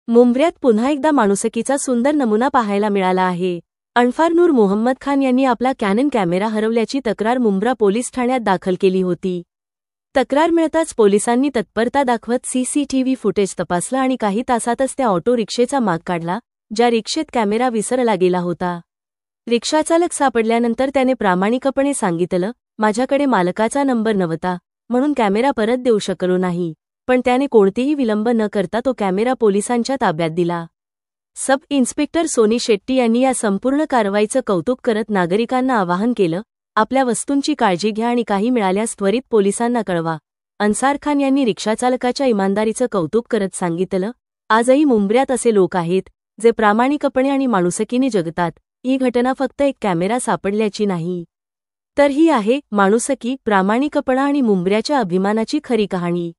मुंब्र्यात पुन्हा एकदा माणुसकीचा सुंदर नमुना पाहायला मिळाला आहे। अनफार नूर मोहम्मद खान यांनी आपला कॅनन कॅमेरा हरवल्याची तक्रार मुंब्रा पोलीस ठाण्यात दाखल केली होती। तक्रार मिळताच पोलिसांनी तत्परता दाखवत सीसीटीव्ही फुटेज तपासलं आणि काही तासातच त्या ऑटो रिक्षेचा माग काढला, ज्या रिक्षेत कॅमेरा विसरला गेला होता। रिक्षाचालक सापडल्यानंतर त्याने प्रामाणिकपणे सांगितलं, माझ्याकडे मालकाचा नंबर नव्हता म्हणून कॅमेरा परत देऊ शकलो नाही, पण त्याने कोणतेही विलंब न करता तो कॅमेरा पोलिसांच्या ताब्यात दिला। सब इन्स्पेक्टर सोनी शेट्टी यांनी या संपूर्ण कारवाईचं कौतुक करत नागरिकांना आवाहन केलं, आपल्या वस्तूंची काळजी घ्या आणि काही मिळाल्यास त्वरित पोलिसांना कळवा। अन्सार खान यांनी रिक्षाचालकाच्या इमानदारीचं कौतुक करत सांगितलं, आजही मुंब्र्यात असे लोक आहेत जे प्रामाणिकपणे आणि माणुसकीने जगतात। ही घटना फक्त एक कॅमेरा सापडल्याची नाही, तर ही आहे माणुसकी, प्रामाणिकपणा आणि मुंब्र्याच्या अभिमानाची खरी कहाणी।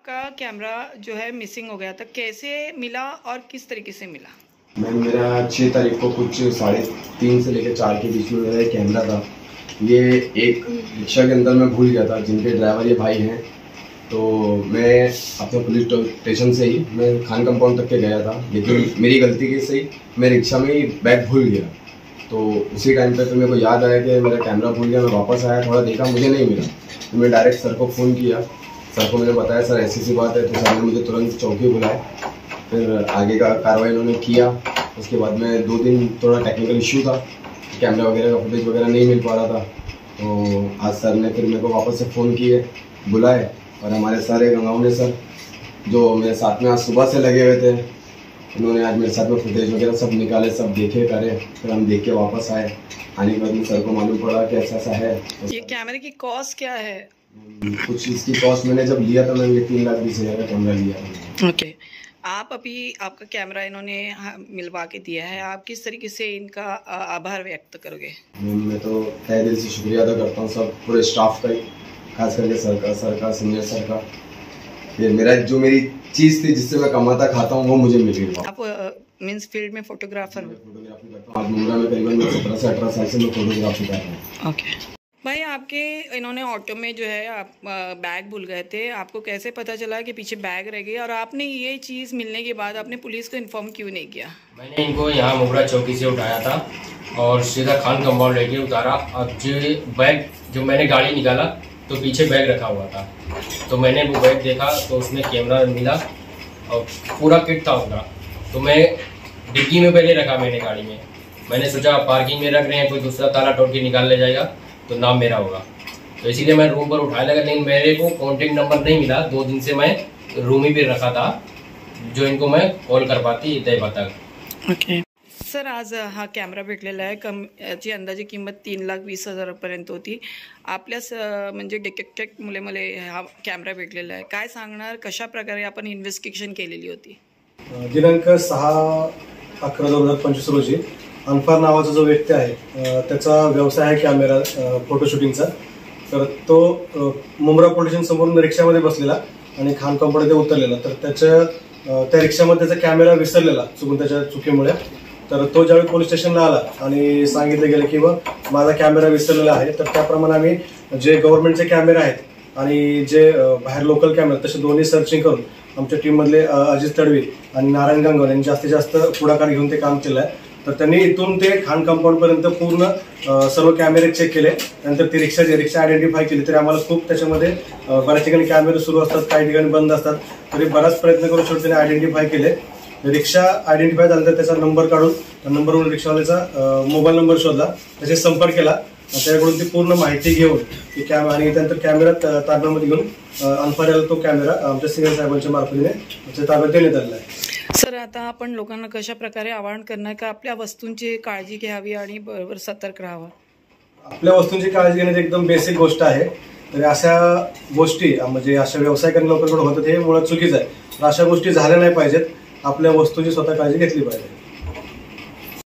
का कैमरा जो है मिसिंग हो गया था, कैसे मिला और किस तरीके से मिला? मैम, मेरा 6 तारीख को कुछ 3:30 से लेकर 4 के बीच में मेरा एक कैमरा था। ये एक रिक्शा के अंदर मैं भूल गया था, जिनके ड्राइवर ये भाई हैं। तो मैं अपने पुलिस स्टेशन से ही मैं खान कंपाउंड तक के गया था, लेकिन मेरी गलती की से ही मैं रिक्शा में ही बैग भूल गया। तो उसी टाइम पे फिर मेरे को याद आया कि मेरा कैमरा भूल गया। मैं वापस आया, थोड़ा देखा, मुझे नहीं मिला, तो मैं डायरेक्ट सर को फ़ोन किया। सर को मैंने बताया, सर ऐसी बात है, तो सर ने मुझे तुरंत चौकी बुलाया। फिर आगे का कार्रवाई उन्होंने किया। उसके बाद में 2 दिन थोड़ा टेक्निकल इशू था, कैमरा वगैरह का फुटेज वगैरह नहीं मिल पा रहा था। तो आज सर ने फिर मेरे को वापस से फ़ोन किए, बुलाए, और हमारे सारे गंगावने सर जो मेरे साथ में आज सुबह से लगे हुए थे, उन्होंने आज मेरे साथ में फुटेज वगैरह सब निकाले, सब देखे करे। फिर हम देख के वापस आए। आने के बाद में सर को मालूम पड़ा कि ऐसा है। ये कैमरे की कॉस्ट क्या है? कुछ इसकी कॉस्ट मैंने जब लिया था, मैंने ये 3,20,000 का कैमरा लिया था। ओके, आप अभी आपका कैमरा इन्होंने मिलवा के दिया है, आप किस तरीके से इनका आभार व्यक्त करोगे? मैं तो तहे दिल से शुक्रिया अदा करता हूँ सब पूरे स्टाफ का ही, खास करके सर का सीनियर सर का। ये मेरी चीज़ थी जिससे मैं कमाता खाता हूँ, वो मुझे मिल गई। आप मीन्स फील्ड में फोटोग्राफर हो? फोटोग्राफी करता हूँ। मुंब्रा में करीबन 17 से 18 साल से मैं फोटोग्राफी कर रहा हूँ। ओके भाई, आपके इन्होंने ऑटो में जो है आप बैग भूल गए थे, आपको कैसे पता चला कि पीछे बैग रह गई, और आपने ये चीज़ मिलने के बाद आपने पुलिस को इन्फॉर्म क्यों नहीं किया? मैंने इनको यहाँ मुंब्रा चौकी से उठाया था और सीधा खान कंपाउंड लेके उतारा। अब जो बैग जो मैंने गाड़ी निकाला तो पीछे बैग रखा हुआ था, तो मैंने वो बैग देखा तो उसमें कैमरा मिला और पूरा किट था उनका। तो मैं डिग्गी में पहले रखा मैंने गाड़ी में, मैंने सोचा पार्किंग में रख रहे हैं, कोई दूसरा ताला तोड़ के निकाल ले जाएगा तो नाम मेरा होगा, तो इसीलिए मैं रूम पर उठाने लगा। लेकिन मेरे को कॉन्टेक्ट नंबर नहीं मिला, 2 दिन से मैं रूम ही पे रखा था, जो इनको मैं कॉल कर पाती दैवा तक। ओके सर, आज हा कॅमेरा भेटलेला आहे, याची अंदाजे किंमत 3,20,000पर्यंत होती। आपल्याच म्हणजे डिटेक्टिव्ह मुले हा कॅमेरा भेटलेला आहे, काय सांगणार, कशा प्रकारे आपण इन्व्हेस्टिगेशन केलेली होती? दिनांक 6/11/2025 रोजी अनफार नावाचा जो व्यक्ती आहे त्याचा व्यवसाय आहे कॅमेरा फोटोशूटिंगचा। तर तो मुंब्रा पोलीस स्टेशन समोरून रिक्षामध्ये बसलेला आणि खान कंपाऊंड इथे उतरलेला, तर त्या रिक्षामध्ये त्याचा कॅमेरा विसरलेला चुकून, त्याच्या चुकीमुळे। तर तो ज्यावेळी पोलीस स्टेशनला आला आणि सांगितलं गेलं की माझा कॅमेरा विसरलेला आहे, तर त्याप्रमाणे आम्ही जे गव्हर्नमेंटचे कॅमेरे आहेत आणि जे बाहेर लोकल कॅमेरे तसे दोन्ही सर्चिंग करून आमच्या टीममधले अजित तडवी आणि नारायण गंगवार यांनी जास्तीत जास्त पुढाकार घेऊन ते काम केलं आहे। तर त्यांनी इथून ते खान कंपाऊंड पर्यंत पूर्ण सर्व कॅमेरे चेक केले, नंतर ती रिक्षा आयडेंटिफाय केली। तरी आम्हाला खूप त्याच्यामध्ये बऱ्याच ठिकाणी कॅमेरे सुरू असतात, काही ठिकाणी बंद असतात, तरी बराच प्रयत्न करून शेवटी त्याने आयडेंटिफाय केले। रिक्षा आयडेंटिफाय झाल्यानंतर त्याचा नंबर काढून त्या नंबरवरून रिक्षावाल्याचा मोबाईल नंबर शोधला, त्याचे संपर्क केला, त्याच्याकडून ती पूर्ण माहिती घेऊन ती आणि त्यानंतर कॅमेरा ताब्यामध्ये घेऊन अनफार याला तो कॅमेरा आमच्या सिनियर साहेबांच्या मार्फतीने ताब्यात देण्यात आलेला आहे। सर, आता आपण लोकांना कशा प्रकारे आवाहन करणार का आपल्या वस्तूंची काळजी घ्यावी आणि बरोबर सतर्क राहावं? आपल्या वस्तूंची काळजी घेण्याची एकदम बेसिक गोष्ट आहे, तर अशा गोष्टी म्हणजे अशा व्यवसाय करणाऱ्या लोकांकडून होतात, हे मुळात चुकीचं आहे। अशा गोष्टी झाल्या नाही पाहिजेत, आपल्या वस्तूंची स्वतः काळजी घेतली पाहिजे।